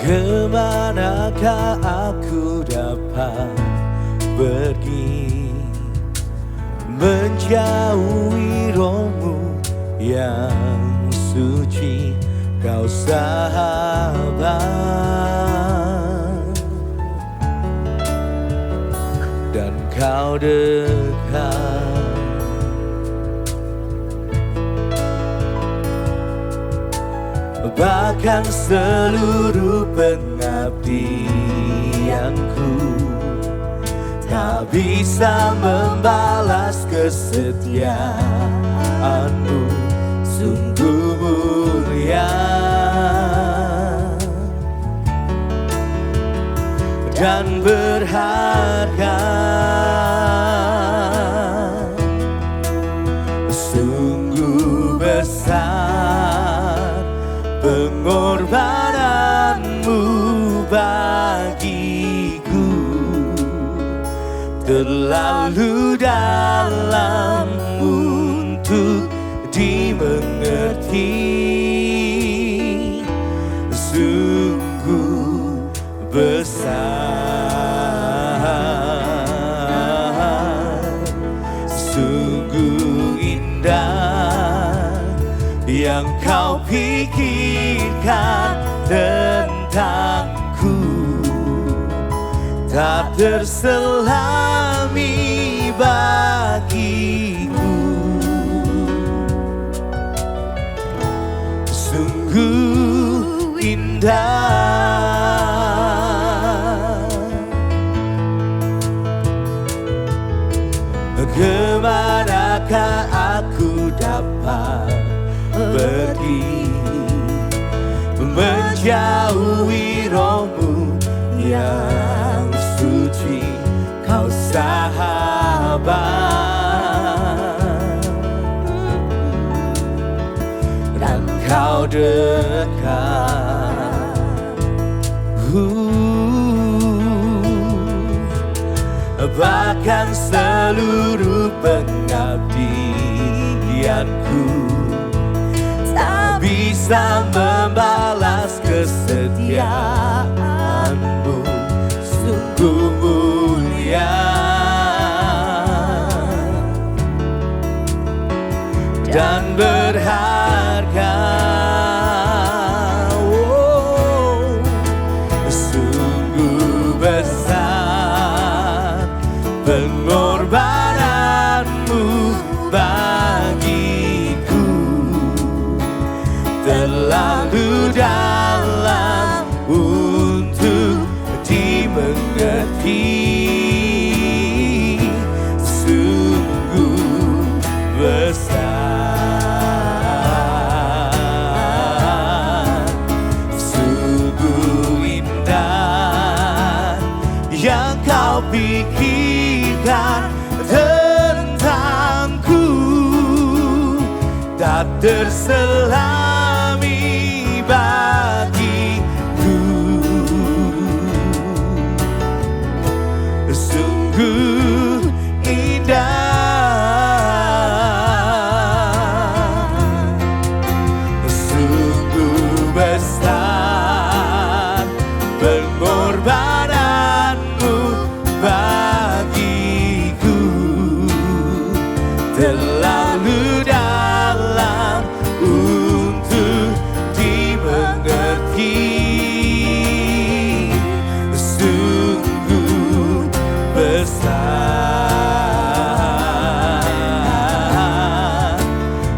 Kemanakah aku dapat pergi, menjauhi rohmu yang suci, kau sahabat dan kau dekat. Bahkan seluruh pengabdianku tak bisa membalas kesetiaanmu, sungguh mulia dan berharga. Sungguh besar pengorbananmu bagiku, terlalu dalam untuk dimengerti. Sungguh besar, sungguh indah yang kau pikirkan tentangku, tak terselami bagiku. Sungguh indah. Kemanakah aku dapat pergi, menjauhi rohmu yang suci, kau sahabat dan kau dekat. Bahkan seluruh pengabdianku tak bisa membalas kesetiaanmu, sungguh mulia dan berharga. Oh, sungguh besar pengorbananmu bagiku, terlalu dalam untuk dimengerti. Sungguh besar, sungguh indah yang kau pikirkan tentangku, tak terselami bagiku. Sungguh indah, sungguh besar pengorbananmu bagiku, terlalu dalam untuk dimengerti. Sungguh besar,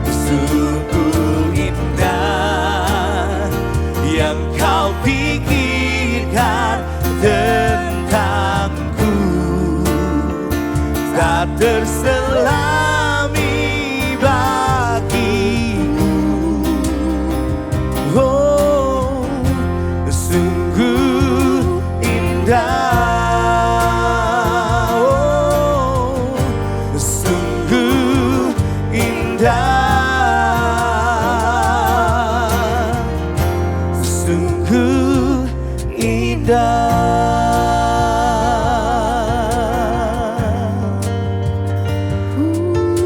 sungguh indah yang kau pikirkan tentangku, tak terselami bagiku. Oh, sungguh indah. Oh, sungguh indah, sungguh indah.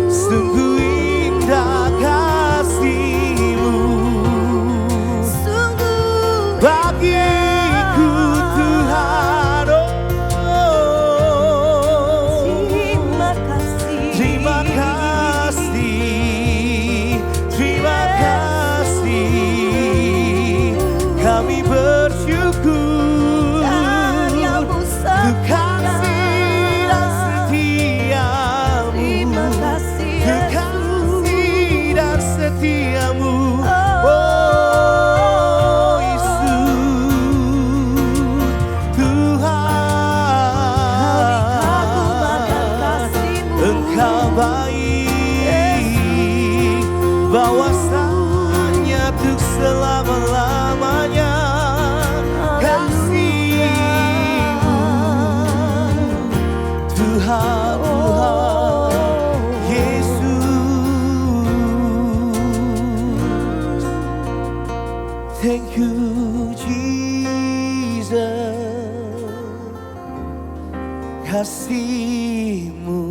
Sungguh indah kasih-Mu bagiku. Thank you, Jesus. Kasih-Mu,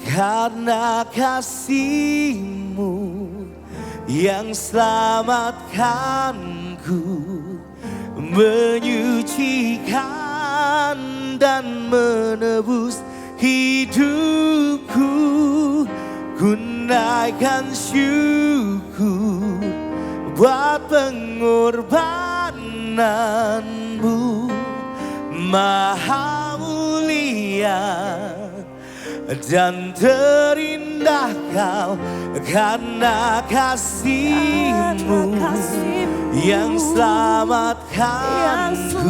karena kasih-Mu yang selamatkanku, menyucikan dan menebus hidupku. Ku naikkan syukur buat pengorbanan-Mu, Maha mulia dan terindah Kau, karena kasih-Mu yang selamatkanku,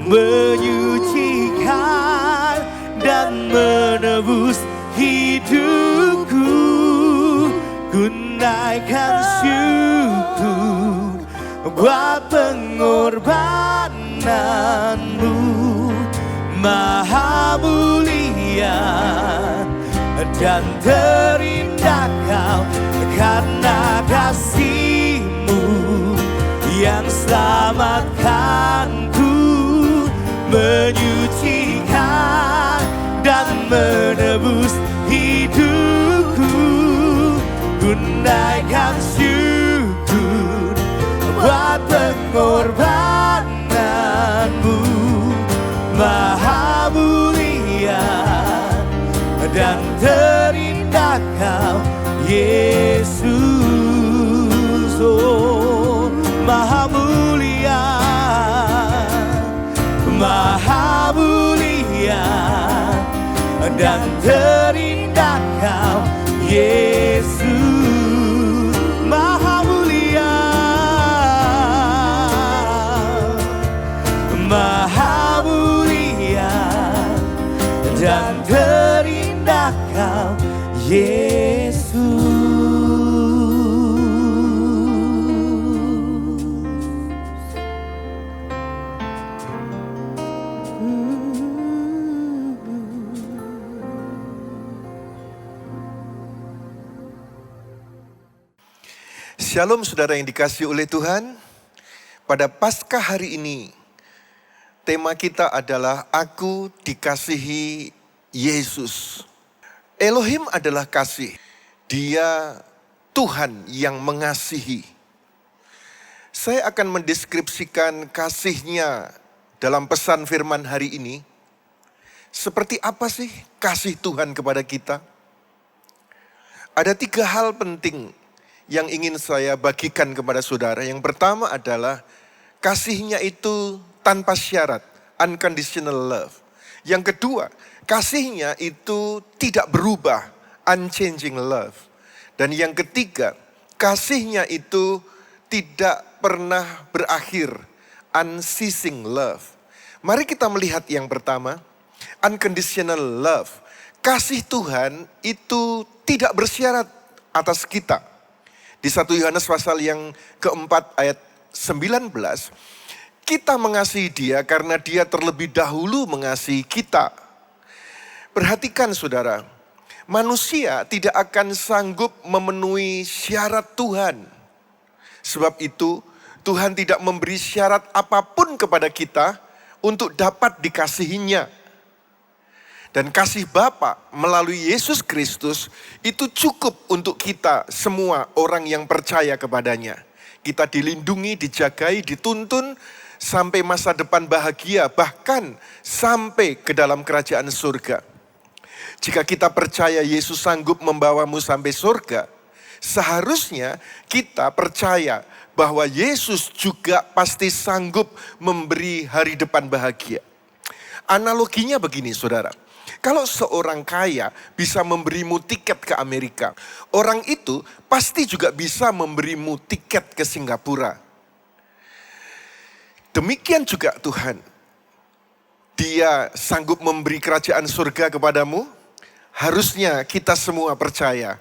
menyucikan dan menebus hidupku. Ku naikkan syukur buat pengorbanan-Mu, Maha mulia dan terindah Kau, karena kasih-Mu yang selamatkanku, menyucikan dan menebus hidupku. Ku naikkan syukur buat pengorbanan-Mu, Maha mulia dan terindah Kau, Yesus. Oh, Maha mulia, Maha mulia dan terindah Kau, Yesus. Maha mulia, Maha mulia dan terindah Kau, Yesus. Shalom saudara yang dikasihi oleh Tuhan. Pada Paskah hari ini, tema kita adalah Aku dikasihi Yesus. Elohim adalah kasih. Dia Tuhan yang mengasihi. Saya akan mendeskripsikan kasih-Nya dalam pesan firman hari ini. Seperti apa sih kasih Tuhan kepada kita? Ada 3 hal penting yang ingin saya bagikan kepada saudara. Yang pertama adalah kasih-Nya itu tanpa syarat, unconditional love. Yang kedua, kasih-Nya itu tidak berubah, unchanging love. Dan yang ketiga, kasih-Nya itu tidak pernah berakhir, unceasing love. Mari kita melihat yang pertama, unconditional love. Kasih Tuhan itu tidak bersyarat atas kita. Di 1 Yohanes pasal yang keempat ayat 19, kita mengasihi Dia karena Dia terlebih dahulu mengasihi kita. Perhatikan saudara, manusia tidak akan sanggup memenuhi syarat Tuhan. Sebab itu Tuhan tidak memberi syarat apapun kepada kita untuk dapat dikasihinya. Dan kasih Bapa melalui Yesus Kristus itu cukup untuk kita semua orang yang percaya kepadanya. Kita dilindungi, dijagai, dituntun sampai masa depan bahagia, bahkan sampai ke dalam kerajaan surga. Jika kita percaya Yesus sanggup membawamu sampai surga, seharusnya kita percaya bahwa Yesus juga pasti sanggup memberi hari depan bahagia. Analoginya begini saudara. Kalau seorang kaya bisa memberimu tiket ke Amerika, orang itu pasti juga bisa memberimu tiket ke Singapura. Demikian juga Tuhan. Dia sanggup memberi kerajaan surga kepadamu. Harusnya kita semua percaya.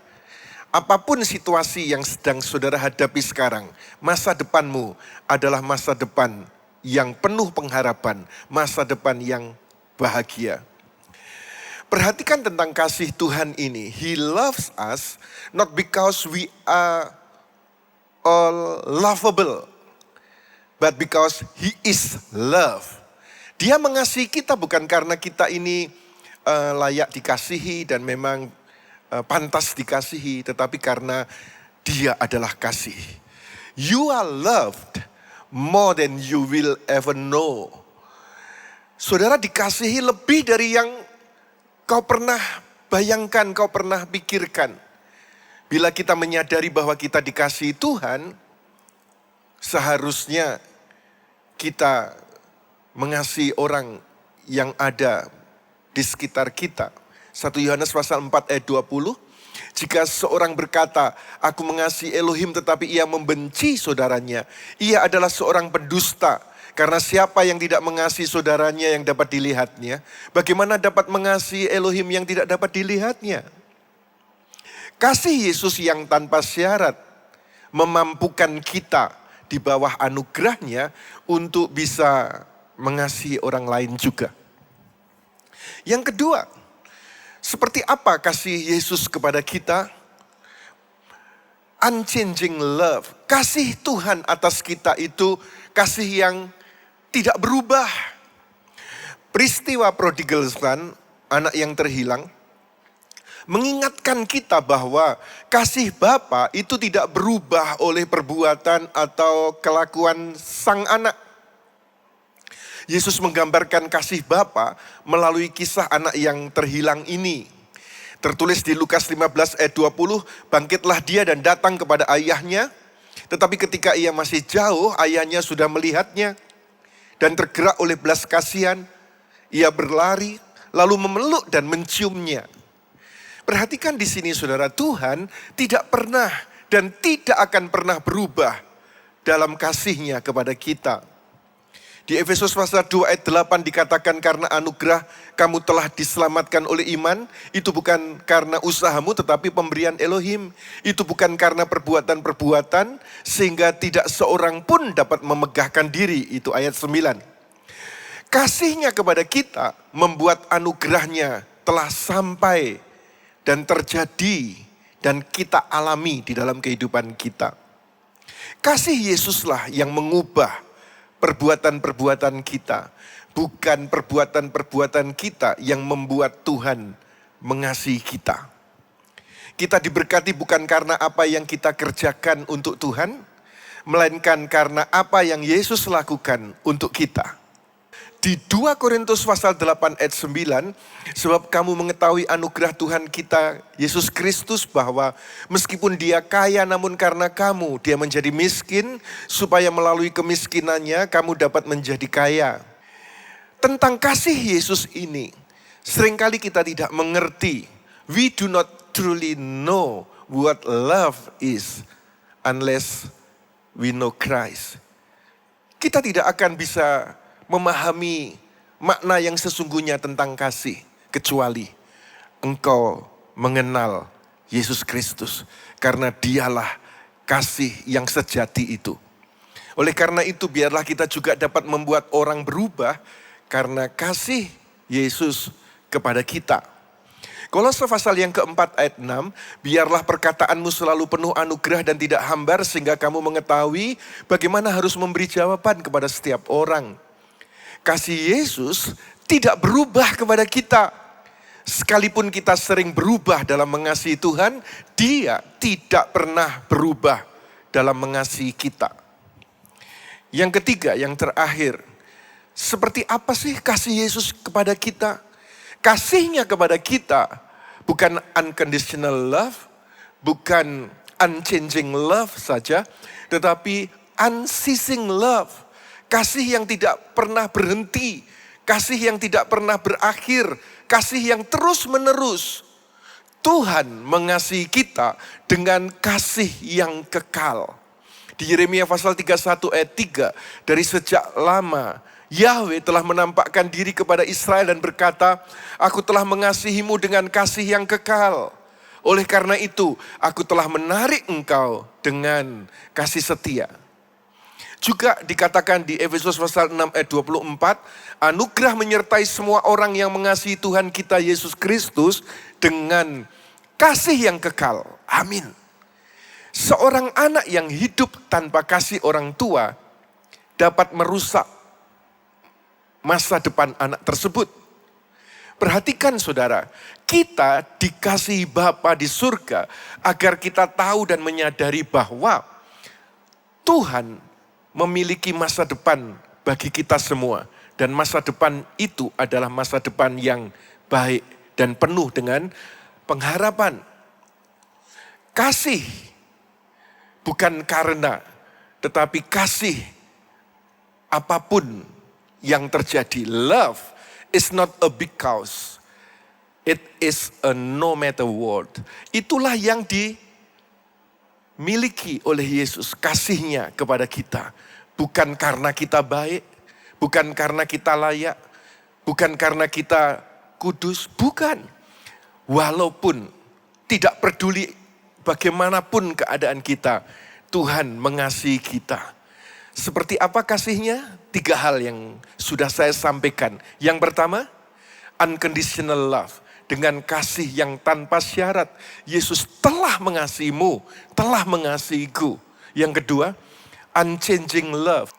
Apapun situasi yang sedang saudara hadapi sekarang, masa depanmu adalah masa depan yang penuh pengharapan, masa depan yang bahagia. Perhatikan tentang kasih Tuhan ini. He loves us not because we are all lovable, but because He is love. Dia mengasihi kita bukan karena kita ini layak dikasihi dan memang pantas dikasihi, tetapi karena Dia adalah kasih. You are loved more than you will ever know. Saudara dikasihi lebih dari yang kau pernah bayangkan, kau pernah pikirkan. Bila kita menyadari bahwa kita dikasihi Tuhan, seharusnya kita mengasihi orang yang ada di sekitar kita. 1 Yohanes pasal 4 ayat 20. Jika seorang berkata, aku mengasihi Elohim tetapi ia membenci saudaranya, ia adalah seorang pendusta. Karena siapa yang tidak mengasihi saudaranya yang dapat dilihatnya, bagaimana dapat mengasihi Elohim yang tidak dapat dilihatnya? Kasih Yesus yang tanpa syarat memampukan kita di bawah anugerahnya untuk bisa mengasihi orang lain juga. Yang kedua, seperti apa kasih Yesus kepada kita? Unchanging love. Kasih Tuhan atas kita itu kasih yang tidak berubah. Peristiwa prodigal son, anak yang terhilang, mengingatkan kita bahwa kasih Bapa itu tidak berubah oleh perbuatan atau kelakuan sang anak. Yesus menggambarkan kasih Bapa melalui kisah anak yang terhilang ini. Tertulis di Lukas 15 ayat 20, bangkitlah dia dan datang kepada ayahnya. Tetapi ketika ia masih jauh, ayahnya sudah melihatnya. Dan tergerak oleh belas kasihan, ia berlari lalu memeluk dan menciumnya. Perhatikan di sini saudara, Tuhan tidak pernah dan tidak akan pernah berubah dalam kasihnya kepada kita. Di Efesus pasal 2 ayat 8 dikatakan karena anugerah kamu telah diselamatkan oleh iman. Itu bukan karena usahamu tetapi pemberian Elohim. Itu bukan karena perbuatan-perbuatan sehingga tidak seorang pun dapat memegahkan diri. Itu ayat 9. Kasihnya kepada kita membuat anugerahnya telah sampai dan terjadi dan kita alami di dalam kehidupan kita. Kasih Yesuslah yang mengubah perbuatan-perbuatan kita, bukan perbuatan-perbuatan kita yang membuat Tuhan mengasihi kita. Kita diberkati bukan karena apa yang kita kerjakan untuk Tuhan, melainkan karena apa yang Yesus lakukan untuk kita. Di 2 Korintus pasal 8 ayat 9, sebab kamu mengetahui anugerah Tuhan kita Yesus Kristus bahwa meskipun dia kaya namun karena kamu dia menjadi miskin supaya melalui kemiskinannya kamu dapat menjadi kaya. Tentang kasih Yesus ini seringkali kita tidak mengerti. We do not truly know what love is unless we know Christ. Kita tidak akan bisa memahami makna yang sesungguhnya tentang kasih kecuali engkau mengenal Yesus Kristus, karena dialah kasih yang sejati itu. Oleh karena itu biarlah kita juga dapat membuat orang berubah karena kasih Yesus kepada kita. Kolose pasal yang keempat ayat 6, biarlah perkataanmu selalu penuh anugerah dan tidak hambar sehingga kamu mengetahui bagaimana harus memberi jawaban kepada setiap orang. Kasih Yesus tidak berubah kepada kita. Sekalipun kita sering berubah dalam mengasihi Tuhan, dia tidak pernah berubah dalam mengasihi kita. Yang ketiga, yang terakhir, seperti apa sih kasih Yesus kepada kita? Kasihnya kepada kita bukan unconditional love, bukan unchanging love saja, tetapi unceasing love. Kasih yang tidak pernah berhenti, kasih yang tidak pernah berakhir, kasih yang terus menerus. Tuhan mengasihi kita dengan kasih yang kekal. Di Yeremia pasal 31 ayat 3, dari sejak lama Yahweh telah menampakkan diri kepada Israel dan berkata, aku telah mengasihimu dengan kasih yang kekal. Oleh karena itu, aku telah menarik engkau dengan kasih setia. Juga dikatakan di Efesus pasal 6 ayat 24, anugerah menyertai semua orang yang mengasihi Tuhan kita Yesus Kristus dengan kasih yang kekal. Amin. Seorang anak yang hidup tanpa kasih orang tua dapat merusak masa depan anak tersebut. Perhatikan saudara, kita dikasihi Bapa di surga agar kita tahu dan menyadari bahwa Tuhan memiliki masa depan bagi kita semua. Dan masa depan itu adalah masa depan yang baik dan penuh dengan pengharapan. Kasih bukan karena, tetapi kasih apapun yang terjadi. Love is not a big cause. It is a no matter what. Itulah yang dimiliki oleh Yesus, kasihnya kepada kita. Bukan karena kita baik, bukan karena kita layak, bukan karena kita kudus, bukan. Walaupun tidak peduli bagaimanapun keadaan kita, Tuhan mengasihi kita. Seperti apa kasihnya? 3 hal yang sudah saya sampaikan. Yang pertama, unconditional love. Dengan kasih yang tanpa syarat. Yesus telah mengasihimu, telah mengasihiku. Yang kedua, unchanging love.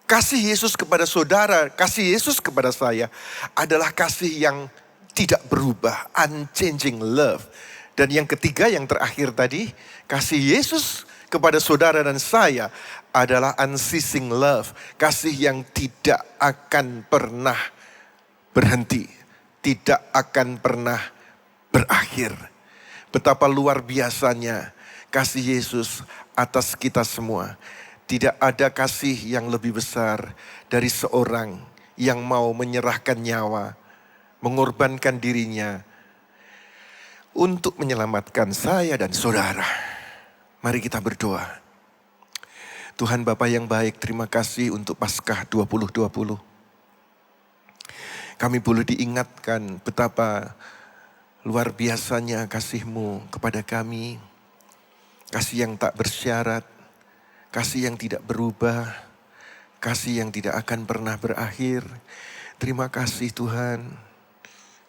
Kasih Yesus kepada saudara, kasih Yesus kepada saya adalah kasih yang tidak berubah, unchanging love. Dan yang ketiga, yang terakhir tadi, kasih Yesus kepada saudara dan saya adalah unceasing love. Kasih yang tidak akan pernah berhenti, tidak akan pernah berakhir. Betapa luar biasanya kasih Yesus atas kita semua. Tidak ada kasih yang lebih besar dari seorang yang mau menyerahkan nyawa, mengorbankan dirinya untuk menyelamatkan saya dan saudara. Mari kita berdoa. Tuhan Bapa yang baik, terima kasih untuk Paskah 2020. Kami boleh diingatkan betapa luar biasanya kasih-Mu kepada kami. Kasih yang tak bersyarat. Kasih yang tidak berubah, kasih yang tidak akan pernah berakhir. Terima kasih Tuhan.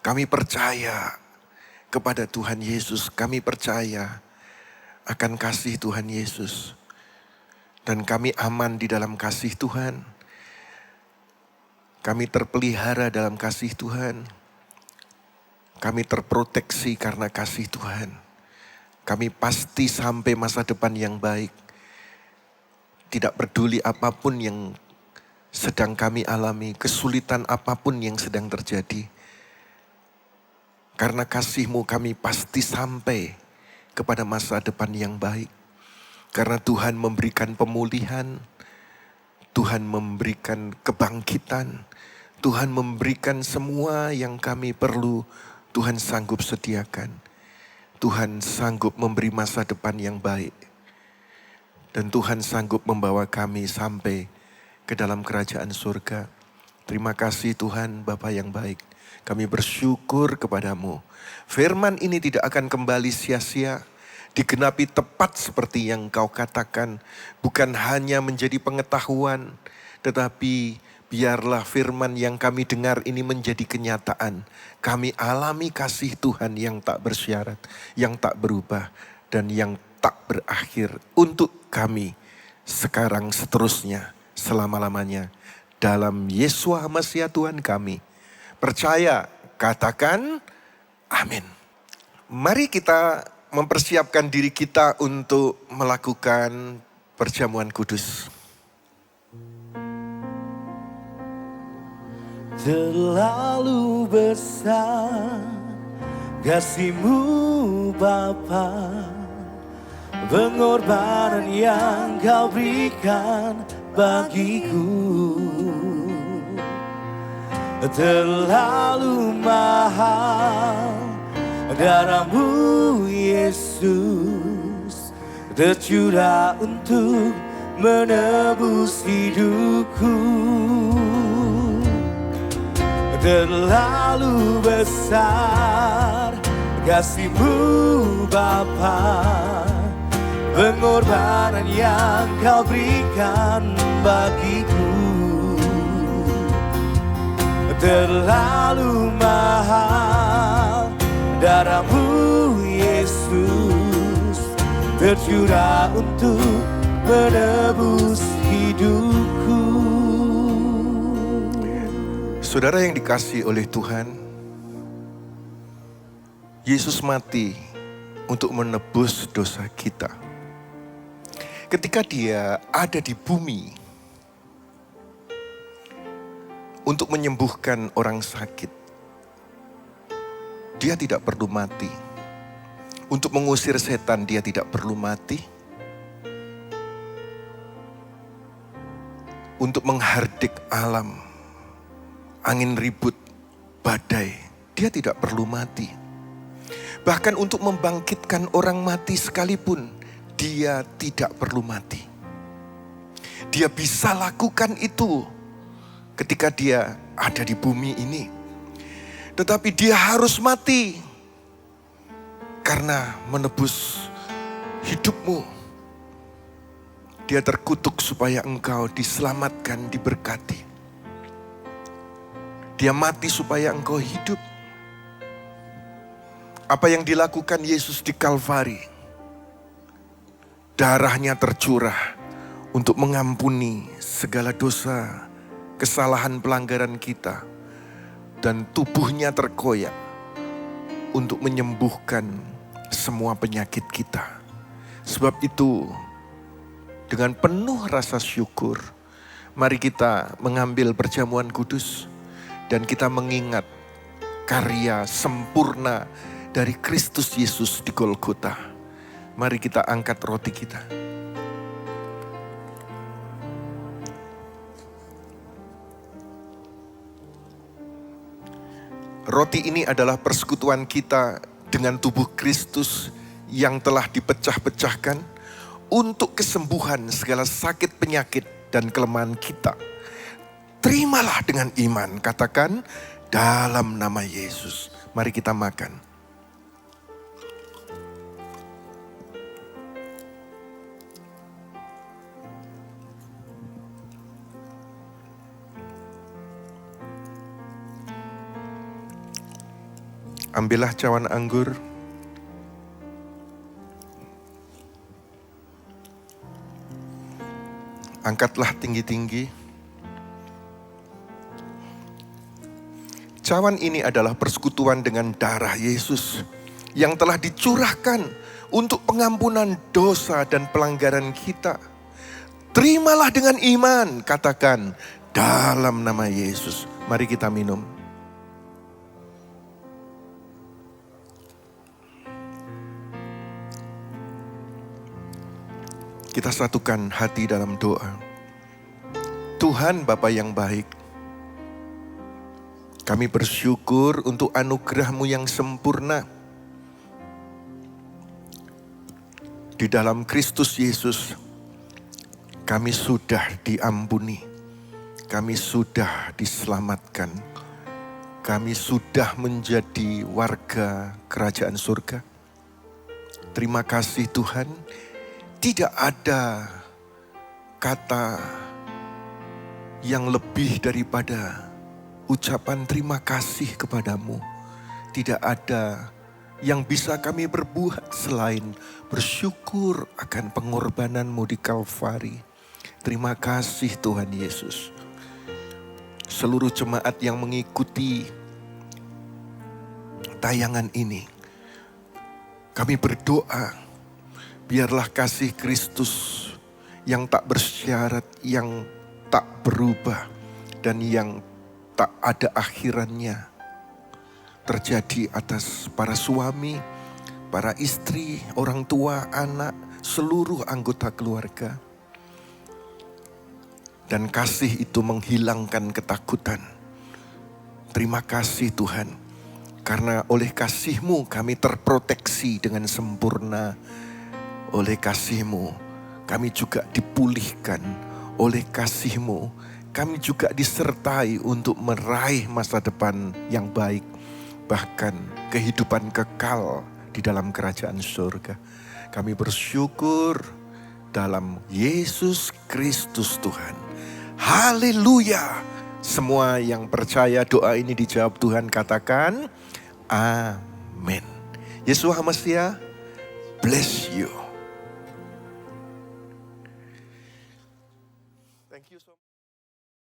Kami percaya kepada Tuhan Yesus. Kami percaya akan kasih Tuhan Yesus. Dan kami aman di dalam kasih Tuhan. Kami terpelihara dalam kasih Tuhan. Kami terproteksi karena kasih Tuhan. Kami pasti sampai masa depan yang baik. Tidak peduli apapun yang sedang kami alami, kesulitan apapun yang sedang terjadi. Karena kasih-Mu kami pasti sampai kepada masa depan yang baik. Karena Tuhan memberikan pemulihan, Tuhan memberikan kebangkitan, Tuhan memberikan semua yang kami perlu, Tuhan sanggup sediakan. Tuhan sanggup memberi masa depan yang baik. Dan Tuhan sanggup membawa kami sampai ke dalam kerajaan surga. Terima kasih Tuhan Bapa yang baik. Kami bersyukur kepadamu. Firman ini tidak akan kembali sia-sia. Digenapi tepat seperti yang Kau katakan. Bukan hanya menjadi pengetahuan. Tetapi biarlah firman yang kami dengar ini menjadi kenyataan. Kami alami kasih Tuhan yang tak bersyarat. Yang tak berubah. Dan yang tak berakhir untuk kami sekarang seterusnya selama-lamanya dalam Yesua Masiah Tuhan kami. Percaya, katakan amin. Mari kita mempersiapkan diri kita untuk melakukan perjamuan kudus. Terlalu besar kasih-Mu Bapa, pengorbanan yang Kau berikan bagiku. Terlalu mahal darah-Mu Yesus, tercurah untuk menebus hidupku. Terlalu besar kasih-Mu Bapa, pengorbanan yang Kau berikan bagiku. Terlalu mahal darah-Mu Yesus, tercurah untuk menebus hidupku. Saudara yang dikasihi oleh Tuhan, Yesus mati untuk menebus dosa kita. Ketika dia ada di bumi untuk menyembuhkan orang sakit, dia tidak perlu mati. Untuk mengusir setan, dia tidak perlu mati. Untuk menghardik alam, angin ribut, badai, dia tidak perlu mati. Bahkan untuk membangkitkan orang mati sekalipun, dia tidak perlu mati. Dia bisa lakukan itu ketika dia ada di bumi ini. Tetapi dia harus mati karena menebus hidupmu. Dia terkutuk supaya engkau diselamatkan, diberkati. Dia mati supaya engkau hidup. Apa yang dilakukan Yesus di Kalvari, darahnya tercurah untuk mengampuni segala dosa, kesalahan, pelanggaran kita. Dan tubuhnya terkoyak untuk menyembuhkan semua penyakit kita. Sebab itu, dengan penuh rasa syukur, mari kita mengambil perjamuan kudus dan kita mengingat karya sempurna dari Kristus Yesus di Golgota. Mari kita angkat roti kita. Roti ini adalah persekutuan kita dengan tubuh Kristus yang telah dipecah-pecahkan untuk kesembuhan segala sakit, penyakit, dan kelemahan kita. Terimalah dengan iman, katakan dalam nama Yesus. Mari kita makan. Ambillah cawan anggur. Angkatlah tinggi-tinggi. Cawan ini adalah persekutuan dengan darah Yesus yang telah dicurahkan untuk pengampunan dosa dan pelanggaran kita. Terimalah dengan iman, katakan dalam nama Yesus. Mari kita minum. Kita satukan hati dalam doa. Tuhan Bapa yang baik, kami bersyukur untuk anugerah-Mu yang sempurna. Di dalam Kristus Yesus, kami sudah diampuni. Kami sudah diselamatkan. Kami sudah menjadi warga kerajaan surga. Terima kasih Tuhan. Tidak ada kata yang lebih daripada ucapan terima kasih kepadamu. Tidak ada yang bisa kami berbuat selain bersyukur akan pengorbananmu di Kalvari. Terima kasih Tuhan Yesus. Seluruh jemaat yang mengikuti tayangan ini, kami berdoa, biarlah kasih Kristus yang tak bersyarat, yang tak berubah, dan yang tak ada akhirannya terjadi atas para suami, para istri, orang tua, anak, seluruh anggota keluarga. Dan kasih itu menghilangkan ketakutan. Terima kasih Tuhan, karena oleh kasih-Mu kami terproteksi dengan sempurna. Oleh kasih-Mu kami juga dipulihkan. Oleh kasih-Mu kami juga disertai untuk meraih masa depan yang baik. Bahkan kehidupan kekal di dalam kerajaan surga. Kami bersyukur dalam Yesus Kristus Tuhan. Haleluya. Semua yang percaya doa ini dijawab Tuhan, katakan amin. Yesus HaMasiah bless you. Thank you so much.